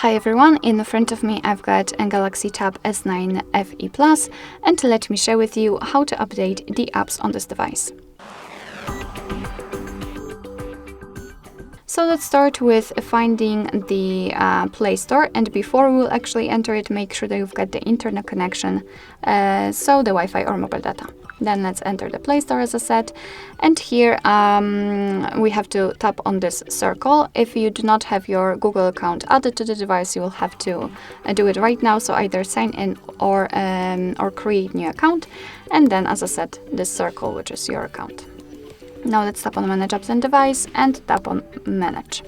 Hi everyone, in front of me I've got a Galaxy Tab S9 FE Plus, and let me share with you how to update the apps on this device. So let's start with finding the Play Store, and before we'll actually enter it, make sure that you've got the internet connection, so the Wi-Fi or mobile data. Then let's enter the Play Store as I said, and here we have to tap on this circle. If you do not have your Google account added to the device, you will have to do it right now, so either sign in or create new account, and then as I said, this circle, which is your account. Now let's tap on Manage Apps and Device and tap on Manage.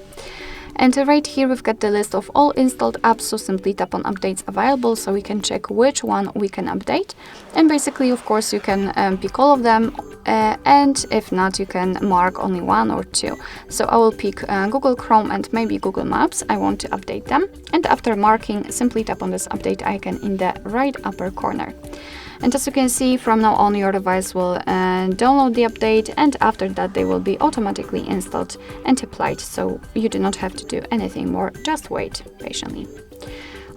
And right here we've got the list of all installed apps, so simply tap on Updates Available so we can check which one we can update. And basically, of course, you can pick all of them, and if not, you can mark only one or two. So I will pick Google Chrome and maybe Google Maps. I want to update them. And after marking, simply tap on this update icon in the right upper corner. And as you can see, from now on your device will download the update, and after that they will be automatically installed and applied, so you do not have to do anything more, just wait patiently.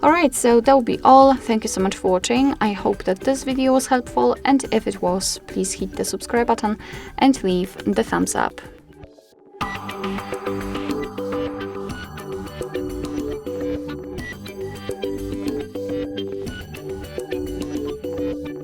Alright, so that will be all. Thank you so much for watching. I hope that this video was helpful, and if it was, please hit the subscribe button and leave the thumbs up.